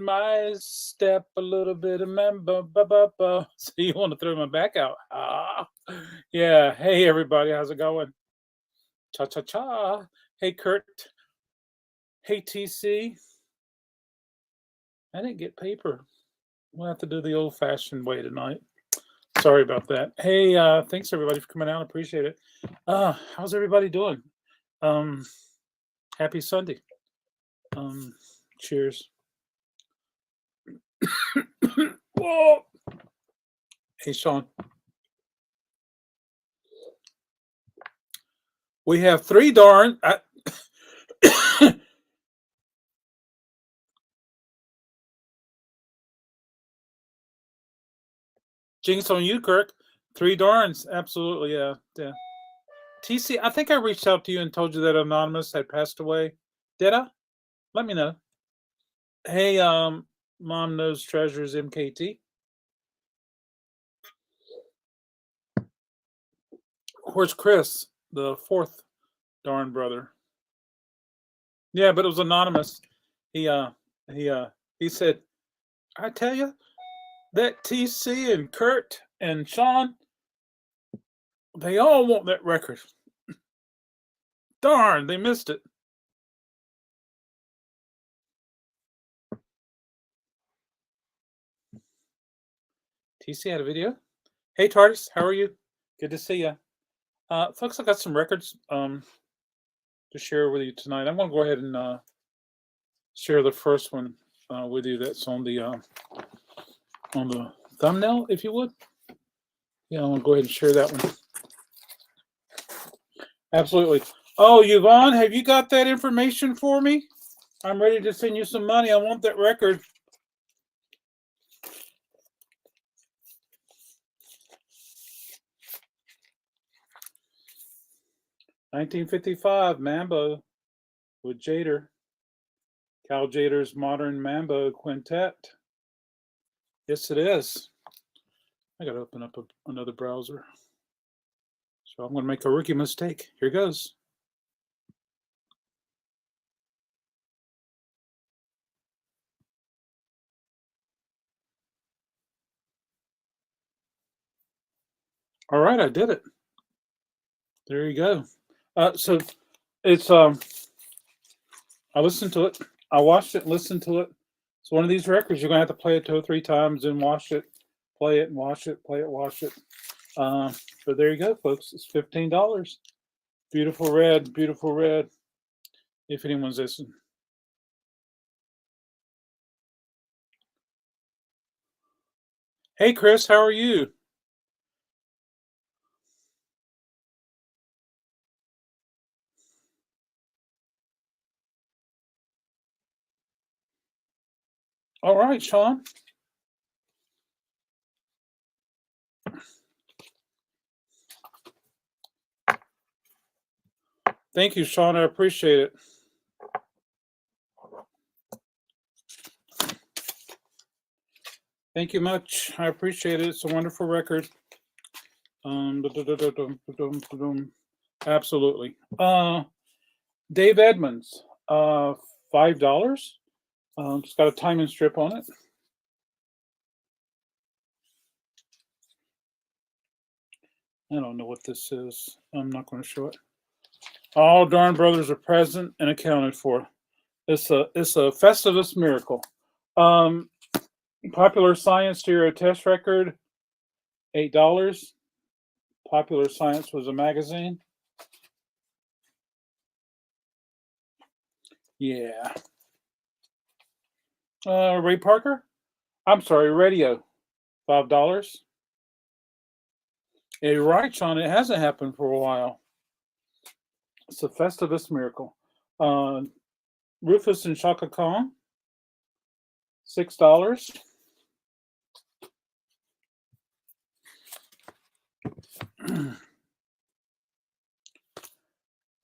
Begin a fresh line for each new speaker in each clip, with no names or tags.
my step a little bit of member. So you want to throw my back out? Yeah. Hey, everybody. How's it going? Cha cha cha. Hey, Kurt. Hey, TC. I didn't get paper. We'll have to do the old fashioned way tonight. Sorry about that. Hey, thanks everybody for coming out. Appreciate it. How's everybody doing? Happy Sunday. Cheers. Whoa. Hey, Sean. We have 3 darn. Jinx on you, Kirk. 3 darns. Absolutely, yeah. TC, I think I reached out to you and told you that Anonymous had passed away. Did I? Let me know. Hey, Mom Knows Treasures MKT. Where's Chris, the 4th darn brother? Yeah, but it was anonymous. He said, I tell you, that TC and Kurt and Sean, they all want that record. Darn, they missed it. TC had a video. Hey, TARDIS, how are you? Good to see you. Folks, I got some records to share with you tonight. I'm going to go ahead and share the first one with you. That's on the thumbnail, if you would. Yeah, I'm going to go ahead and share that one. Absolutely. Oh, Yvonne, have you got that information for me? I'm ready to send you some money. I want that record. $1955 Mambo with Jader. Cal Jader's Modern Mambo Quintet. Yes, it is. I got to open up another browser. So I'm going to make a rookie mistake. Here goes. All right, I did it. There you go. So it's I listened to it. I watched it and listened to it. It's one of these records you're gonna have to play it 2 or 3 times and watch it, play it and watch it, play it, watch it. But there you go, folks. It's $15. Beautiful red, beautiful red. If anyone's listening. Hey, Chris, how are you? All right, Sean. Thank you, Sean. I appreciate it. Thank you much. I appreciate it. It's a wonderful record. Absolutely. Dave Edmonds, $5. It's got a timing strip on it. I don't know what this is. I'm not going to show it. All darn brothers are present and accounted for. It's a Festivus miracle. Popular Science Stereo Test Record, $8. Popular Science was a magazine. Yeah. Ray Parker? I'm sorry, radio. $5. Yeah, you're right, Sean. It hasn't happened for a while. It's a Festivus miracle. Rufus and Shaka Khan, $6.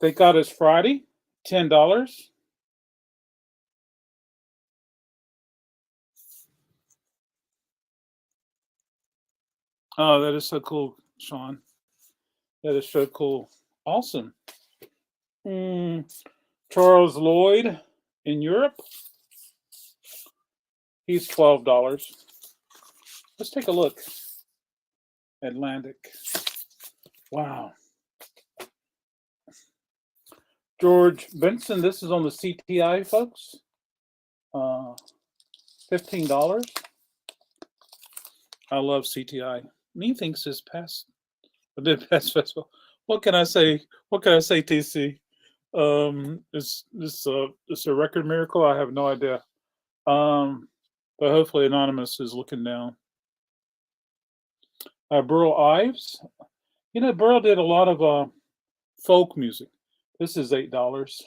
Thank God It's Friday, $10. Oh, that is so cool, Sean. That is so cool. Awesome. Charles Lloyd in Europe. He's $12. Let's take a look. Atlantic. Wow. George Benson, this is on the CTI, folks. $15. I love CTI. Methinks this past festival. What can I say? What can I say, TC? It's a record miracle. I have no idea. But hopefully Anonymous is looking down. Burl Ives. You know, Burl did a lot of folk music. This is $8.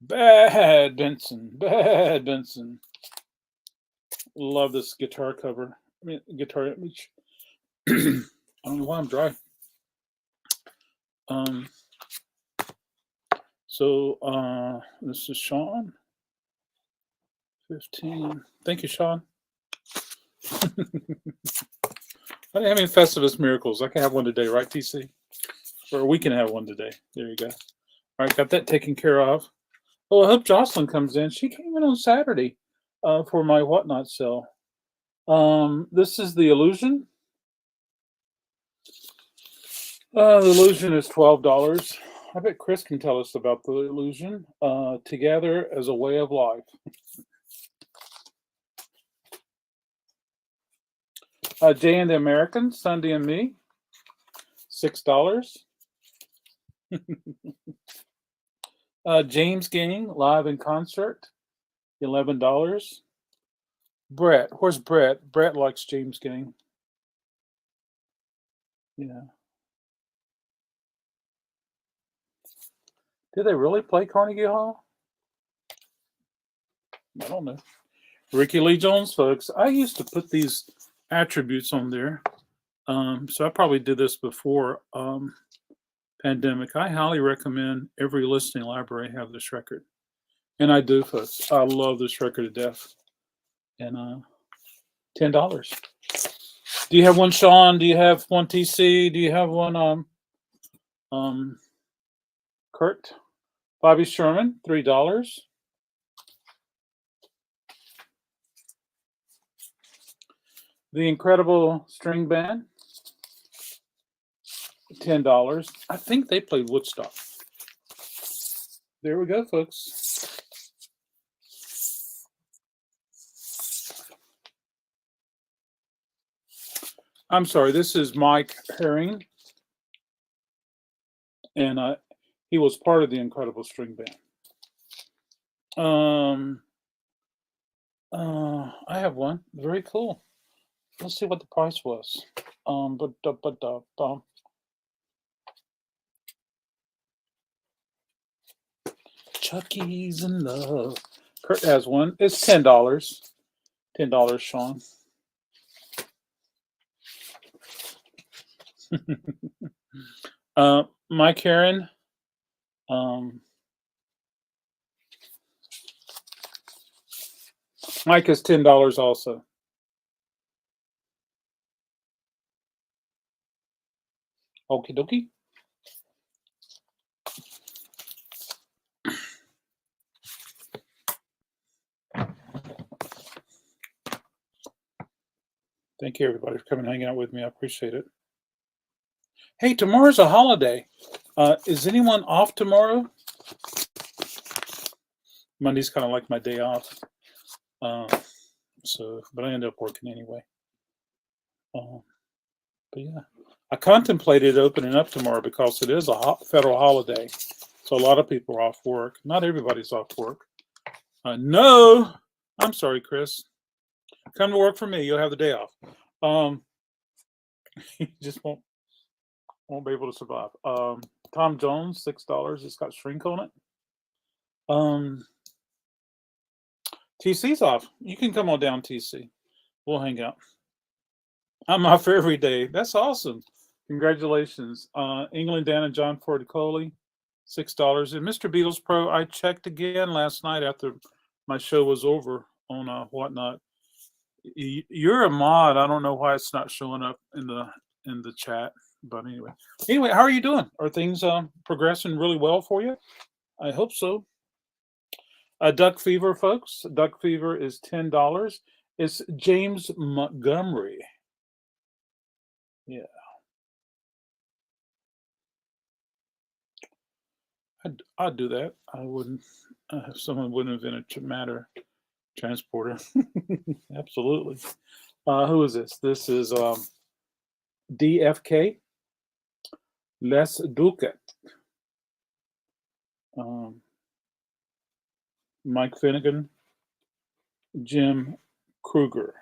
Bad Benson. Love this guitar cover. I mean, guitar image. I don't know why I'm dry. So this is Sean. 15. Thank you, Sean. I didn't have any Festivus miracles. I can have one today, right, TC? Or we can have one today. There you go. All right, got that taken care of. Oh, I hope Jocelyn comes in. She came in on Saturday for my whatnot sale. This is the Illusion. The Illusion is $12. I bet Chris can tell us about the Illusion. Together as a Way of Life. Jay and the Americans, Sunday and Me, $6. James Gang, live in concert, $11. Brett, where's Brett? Brett likes James Gang. Yeah. Did they really play Carnegie Hall? I don't know. Ricky Lee Jones, folks. I used to put these attributes on there. So I probably did this before pandemic. I highly recommend every listening library have this record. And I do, folks. I love this record to death. And $10. Do you have one, Sean? Do you have one, TC? Do you have one, Kurt? Bobby Sherman, $3. The Incredible String Band, $10. I think they played Woodstock. There we go, folks. I'm sorry, this is Mike Herring. And he was part of the Incredible String Band. I have one. Very cool. Let's see what the price was. Chucky's in love. Kurt has one. It's $10. $10, Sean. Mike Heron. Mike is $10 also. Okie dokie. Thank you, everybody, for coming and hanging out with me. I appreciate it. Hey, tomorrow's a holiday. Is anyone off tomorrow? Monday's kind of like my day off. But I end up working anyway. But yeah, I contemplated opening up tomorrow because it is a federal holiday. So a lot of people are off work. Not everybody's off work. No, I'm sorry, Chris. Come to work for me. You'll have the day off. You just won't be able to survive. Tom Jones, $6. It's got shrink on it. TC's off. You can come on down, TC. We'll hang out. I'm off every day. That's awesome. Congratulations. England Dan and John Ford Coley, $6. And Mr. Beatles Pro, I checked again last night after my show was over on whatnot. You're a mod. I don't know why it's not showing up in the chat. But anyway, how are you doing? Are things progressing really well for you? I hope so. Duck Fever, folks. Duck Fever is $10. It's James Montgomery. Yeah. I'd do that. I wouldn't. If someone wouldn't invent a matter transporter. Absolutely. Who is this? This is DFK. Les Duquet. Mike Finnegan. Jim Kruger.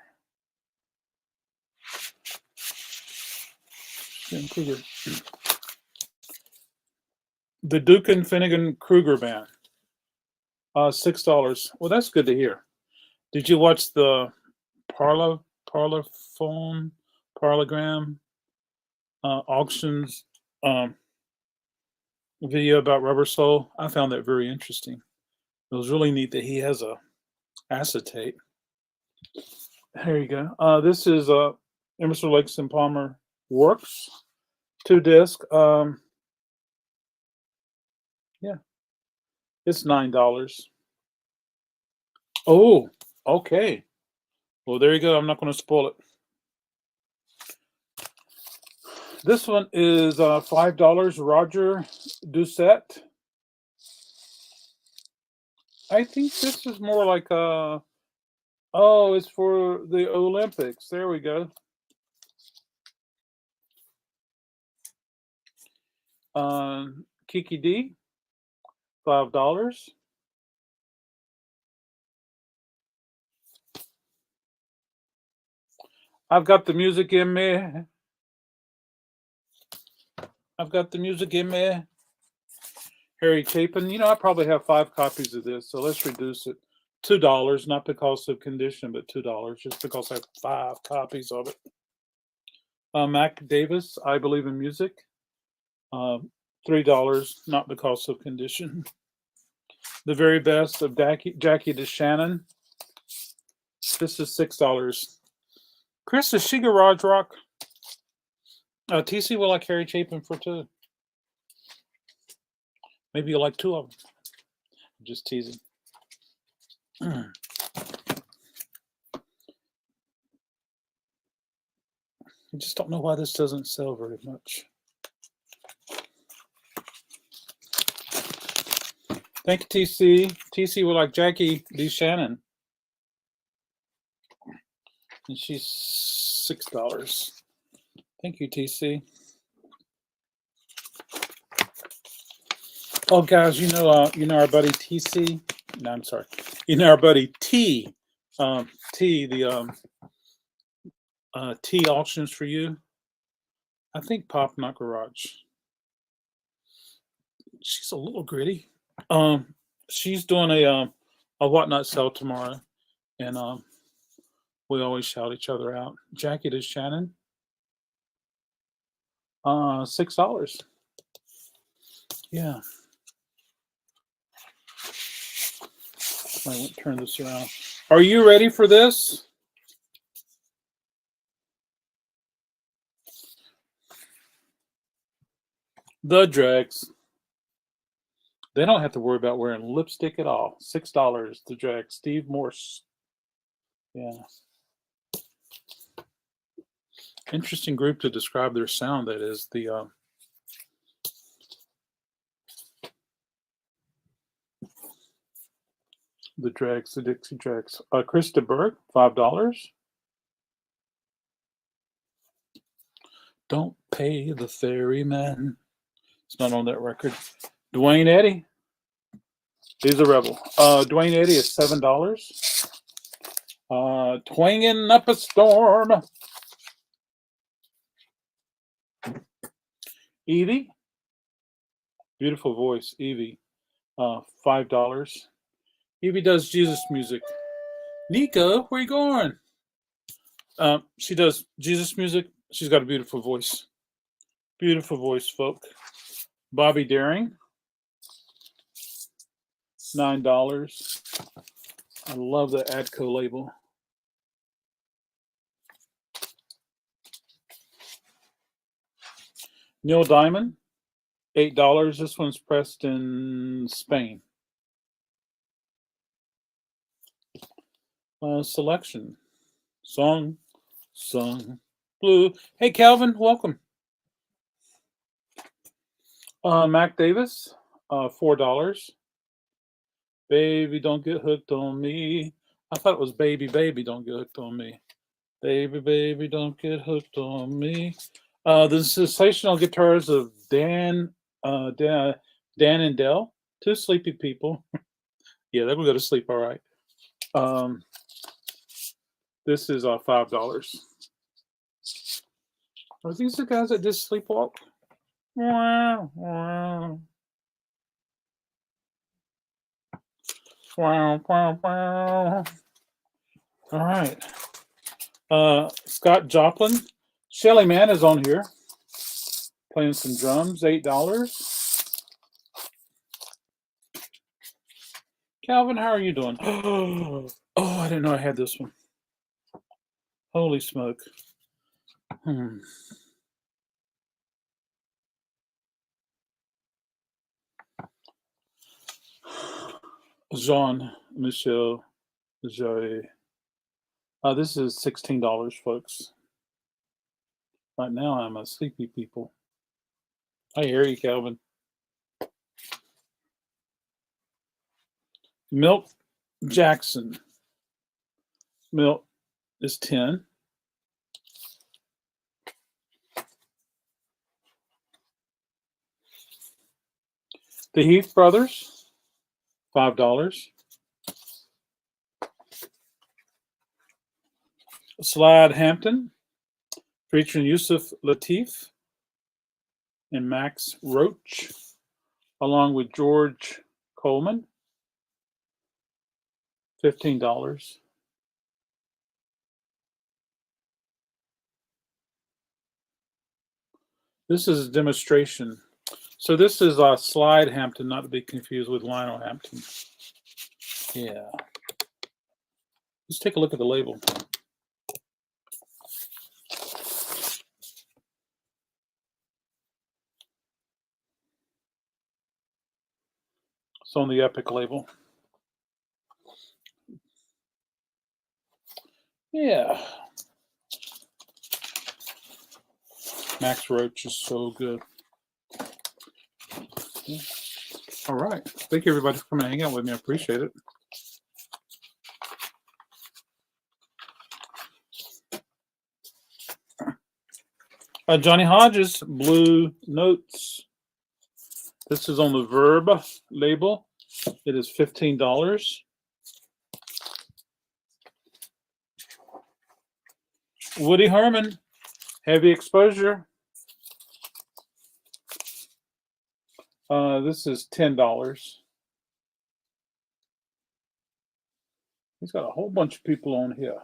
Jim Kruger. The Duke and Finnegan Kruger Band. $6. Well, that's good to hear. Did you watch the Parlogram auctions video about Rubber Soul? I found that very interesting. It was really neat that he has a acetate. There you go. This is Emerson, Lake and Palmer Works 2-disc. Yeah, it's $9. Oh, okay. Well, there you go. I'm not going to spoil it. This one is $5. Roger Doucette. I think this is more like oh, it's for the Olympics. There we go. Kiki D, $5. I've got the music in me. I've got the music in me. Harry Chapin. You know, I probably have 5 copies of this, so let's reduce it. $2, not because of condition, but $2, just because I have 5 copies of it. Mac Davis, I Believe in Music. $3, not because of condition. The Very Best of Jackie DeShannon. This is $6. Chris, is she Garage Rock? TC will like Harry Chapin for 2. Maybe you like 2 of them. I'm just teasing. I just don't know why this doesn't sell very much. Thank you, TC. TC will like Jackie D. Shannon. And she's $6. Thank you, TC. Oh, guys, you know our buddy TC. No, I'm sorry. You know our buddy T. T, the T auctions for you. I think Pop Not Garage. She's a little gritty. She's doing a whatnot sale tomorrow, and we always shout each other out. Jackie to Shannon. $6. Yeah. I won't turn this around. Are you ready for this? The Dregs. They don't have to worry about wearing lipstick at all. $6. The Dregs. Steve Morse. Yeah. Interesting group to describe their sound. That is the Dregs, the Dixie Dregs. Krista Berg, $5. Don't Pay the Ferryman. It's not on that record. Dwayne Eddy. He's a rebel. Dwayne Eddy is $7. Twanging Up a Storm. Evie. Beautiful voice, Evie. $5. Evie does Jesus music. Nico, where you going? She does Jesus music. She's got a beautiful voice. Beautiful voice, folk. Bobby Daring. $9. I love the Adco label. Neil Diamond, $8. This one's pressed in Spain. selection. Song, blue. Hey, Calvin, welcome. Mac Davis, $4. Baby, don't get hooked on me. I thought it was baby, don't get hooked on me. Baby, don't get hooked on me. The sensational guitars of Dan and Dell. Two sleepy people. Yeah, they will go to sleep all right. This is $5. Are these the guys that just sleepwalk? Wow, wow. Wow, wow, wow. All right. Scott Joplin. Shelly Mann is on here playing some drums, $8. Calvin, how are you doing? Oh, I didn't know I had this one. Holy smoke. Jean-Michel Jarre. This is $16, folks. Right now, I'm a sleepy people. I hear you, Calvin. Milt Jackson. Milt is 10. The Heath Brothers, $5. Slide Hampton, featuring Yusuf Lateef and Max Roach, along with George Coleman, $15. This is a demonstration. So this is Slide Hampton, not to be confused with Lionel Hampton. Yeah. Let's take a look at the label. It's on the Epic label. Yeah. Max Roach is so good. Yeah. All right. Thank you, everybody, for coming and hang out with me. I appreciate it. Johnny Hodges, Blue Notes. This is on the Verb label. It is $15. Woody Herman, Heavy Exposure. This is $10. He's got a whole bunch of people on here.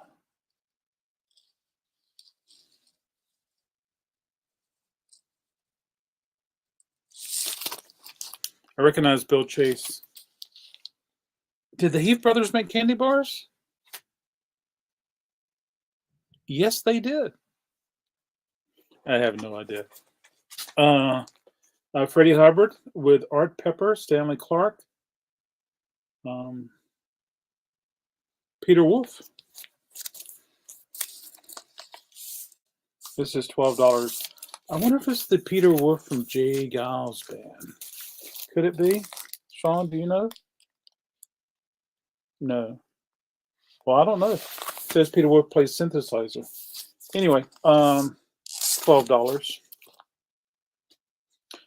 I recognize Bill Chase. Did the Heath Brothers make candy bars? Yes, they did. I have no idea. Freddie Hubbard with Art Pepper, Stanley Clark, Peter Wolf. This is $12. I wonder if it's the Peter Wolf from Jay Giles band. Could it be? Sean, do you know? No. Well, I don't know. It says Peter Wolf plays synthesizer. Anyway, $12.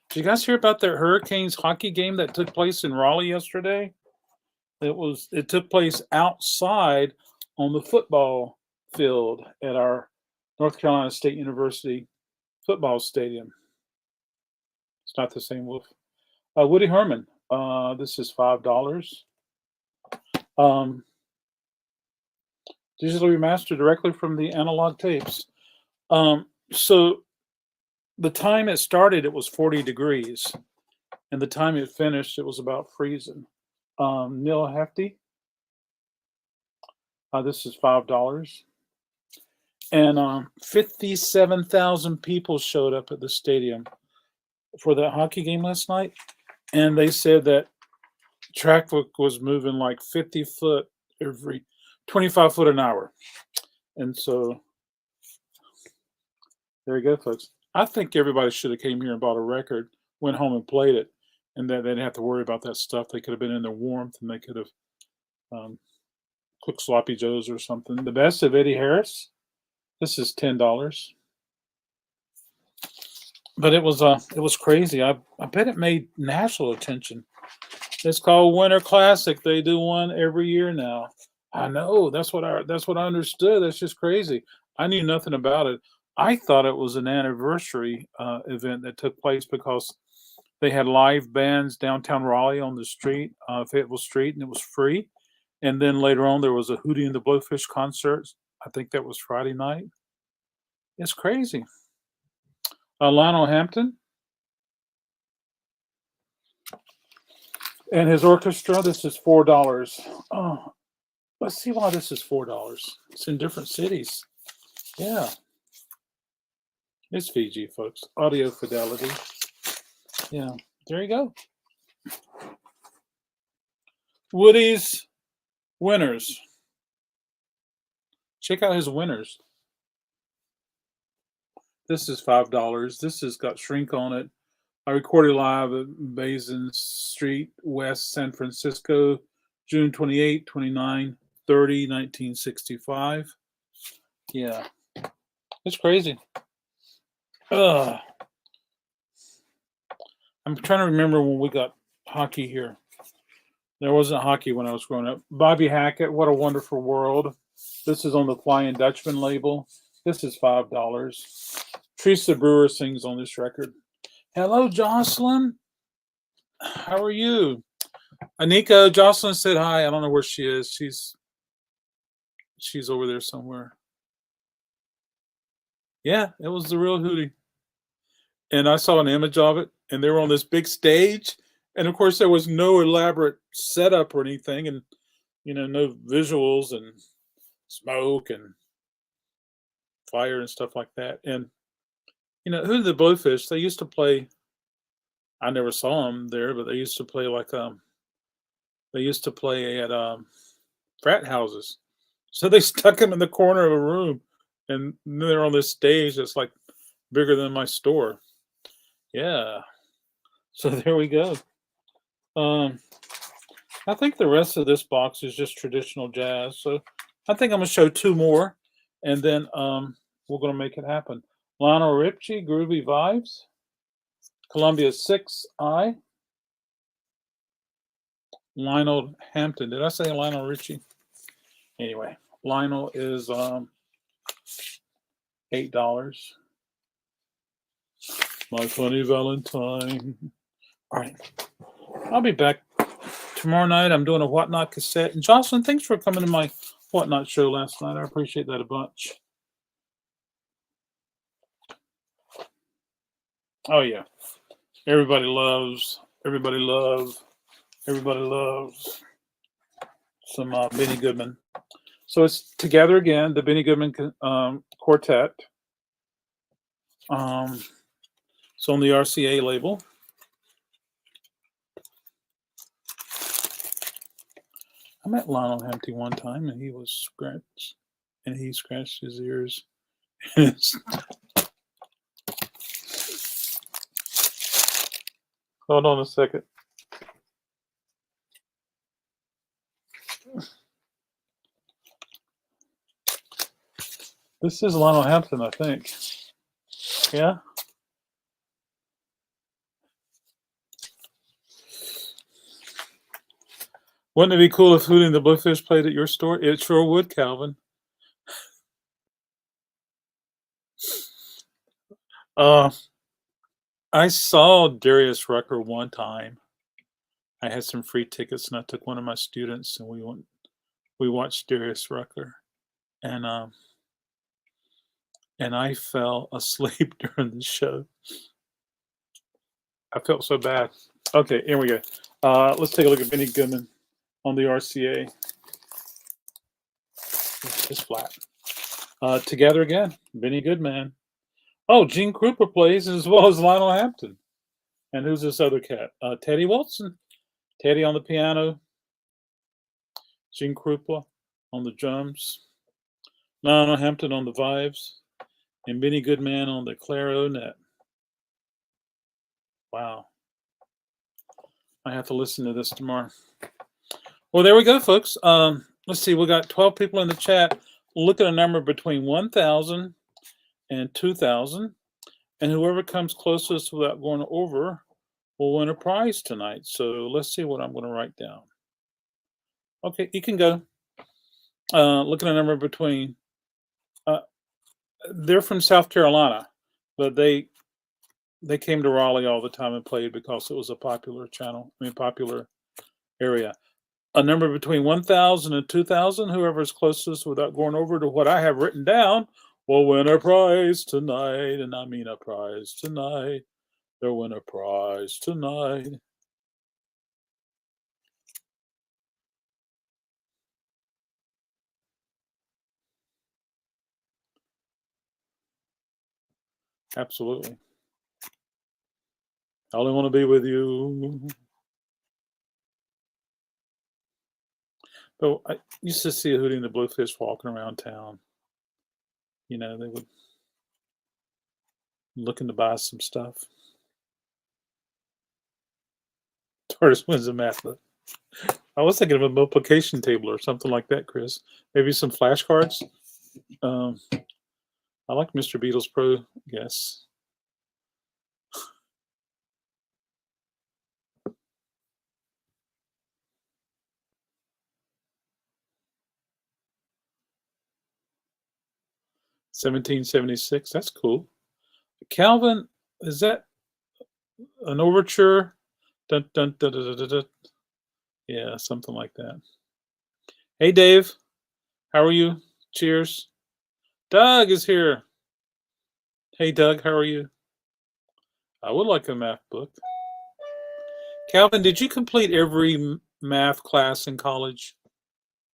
Did you guys hear about the Hurricanes hockey game that took place in Raleigh yesterday? It took place outside on the football field at our North Carolina State University football stadium. It's not the same Wolf. Woody Herman. This is $5. Digitally remastered directly from the analog tapes. So the time it started, it was 40 degrees. And the time it finished, it was about freezing. Neil Hefty. This is $5. And 57,000 people showed up at the stadium for that hockey game last night. And they said that track was moving like 50 foot every 25 foot an hour. And so there you go, folks. I think everybody should have came here and bought a record, went home and played it, and then they didn't have to worry about that stuff. They could have been in their warmth, and they could have cooked sloppy joes or something. The Best of Eddie Harris. This is $10. But it was crazy. I bet it made national attention. It's called Winter Classic. They do one every year now. I know. That's what I understood. That's just crazy. I knew nothing about it. I thought it was an anniversary event that took place because they had live bands downtown Raleigh on the street, Fayetteville Street, and it was free. And then later on, there was a Hootie and the Blowfish concert. I think that was Friday night. It's crazy. Lionel Hampton and his orchestra. This is $4. Oh, let's see why this is $4. It's in different cities. Yeah. It's Fiji, folks. Audio fidelity. Yeah. There you go. Woody's winners. Check out his winners. This is $5. This has got shrink on it. I recorded live at Basin Street, West San Francisco, June 28, 29, 30, 1965. Yeah. It's crazy. I'm trying to remember when we got hockey here. There wasn't hockey when I was growing up. Bobby Hackett, What a Wonderful World. This is on the Flying Dutchman label. This is $5. Teresa Brewer sings on this record. Hello, Jocelyn. How are you? Anika, Jocelyn said hi. I don't know where she is. She's over there somewhere. Yeah, it was the real Hootie. And I saw an image of it, and they were on this big stage. And of course, there was no elaborate setup or anything, and no visuals and smoke and fire and stuff like that. And Hootie the Blowfish, they used to play. I never saw them there, but they used to play at frat houses. So they stuck them in the corner of a room, and they're on this stage that's like bigger than my store. Yeah. So there we go. I think the rest of this box is just traditional jazz. So I think I'm gonna show two more, and then we're gonna make it happen. Lionel Richie, Groovy Vibes. Columbia 6i. Lionel Hampton. Did I say Lionel Richie? Anyway, Lionel is $8. My Funny Valentine. All right. I'll be back tomorrow night. I'm doing a Whatnot cassette. And Jocelyn, thanks for coming to my Whatnot show last night. I appreciate that a bunch. Oh, yeah. Everybody loves some Benny Goodman. So it's Together Again, the Benny Goodman Quartet. It's on the RCA label. I met Lionel Hampton one time, and he scratched his ears. Hold on a second. This is Lionel Hampton, I think. Yeah. Wouldn't it be cool if Hootie and the Blowfish played at your store? It sure would, Calvin. I saw Darius Rucker one time. I had some free tickets, and I took one of my students, and we watched Darius Rucker, and I fell asleep during the show. I felt so bad. Okay, here we go. Let's take a look at Benny Goodman on the RCA. It's flat. Together Again, Benny Goodman. Oh, Gene Krupa plays as well as Lionel Hampton. And who's this other cat? Teddy Wilson. Teddy on the piano. Gene Krupa on the drums, Lionel Hampton on the vibes, and Benny Goodman on the clarinet. Wow. I have to listen to this tomorrow. Well, there we go, folks. Let's see. We got 12 people in the chat. Look at a number between 1,000 and 2,000. And whoever comes closest without going over will win a prize tonight. So let's see what I'm going to write down. Okay, you can go. Look at a number between. They're from South Carolina, but they came to Raleigh all the time and played because it was a popular popular area. A number between 1,000 and 2,000. Whoever is closest without going over to what I have written down will win a prize tonight. And I mean a prize tonight. They'll win a prize tonight. Absolutely. I only want to be with you. But I used to see Hootie and the Bluefish walking around town. You know, they would looking to buy some stuff. Tortoise wins a math book. I was thinking of a multiplication table or something like that, Chris. Maybe some flashcards. I like Mr. Beatles Pro, yes. $17.76. That's cool. Calvin, is that an overture? Dun, dun, dun, dun, dun, dun. Yeah, something like that. Hey, Dave. How are you? Cheers. Doug is here. Hey, Doug. How are you? I would like a math book. Calvin, did you complete every math class in college?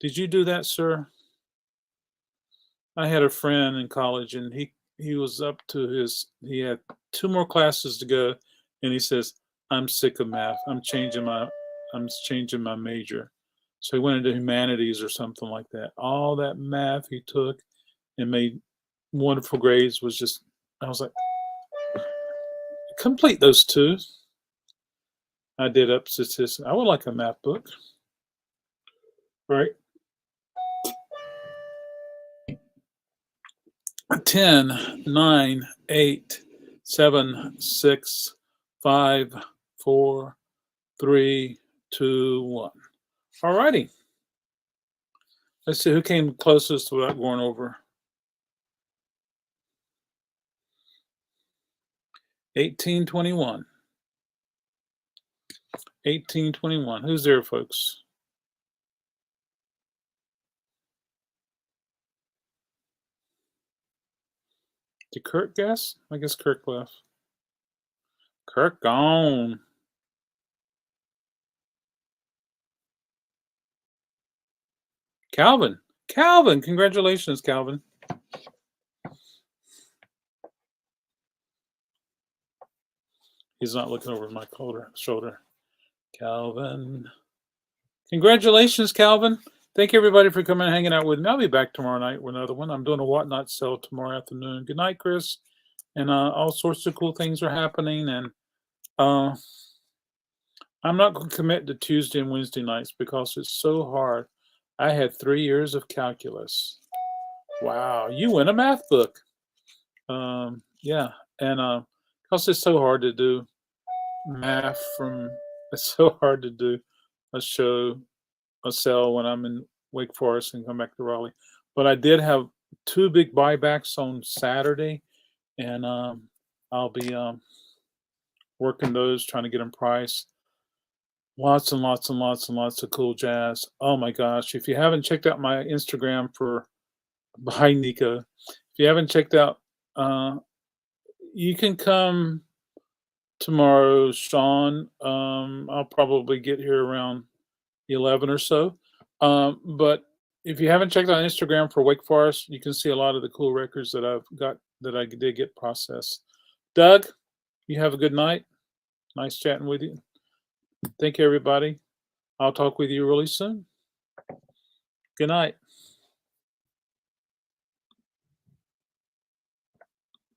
Did you do that, sir? I had a friend in college, and he was up to he had 2 more classes to go, and he says, I'm sick of math. I'm changing my major. So he went into humanities or something like that. All that math he took and made wonderful grades was just, I was like, complete those 2. I did up statistics. I would like a math book. Right? 10, 9, 8, 7, 6, 5, 4, 3, 2, 1. All righty. Let's see who came closest without going over. 1821. 1821. Who's there, folks? Did Kirk guess? I guess Kirk left. Kirk gone. Calvin. Calvin. Congratulations, Calvin. He's not looking over my shoulder. Calvin. Congratulations, Calvin. Thank you, everybody, for coming and hanging out with me. I'll be back tomorrow night with another one. I'm doing a whatnot sale tomorrow afternoon. Good night, Chris. And all sorts of cool things are happening. And I'm not going to commit to Tuesday and Wednesday nights because it's so hard. I had 3 years of calculus. Wow, you win a math book. Yeah, and because it's so hard to do math it's so hard to do a sale when I'm in Wake Forest and come back to Raleigh. But I did have 2 big buybacks on Saturday, and I'll be working those, trying to get them priced. Lots and lots and lots and lots of cool jazz. Oh my gosh. If you haven't checked out my Instagram hi Nico. If you haven't checked out, you can come tomorrow, Sean. I'll probably get here around 11 or so. But if you haven't checked out Instagram for Wake Forest, you can see a lot of the cool records that I've got that I did get processed. Doug, you have a good night. Nice chatting with you. Thank you, everybody. I'll talk with you really soon. Good night.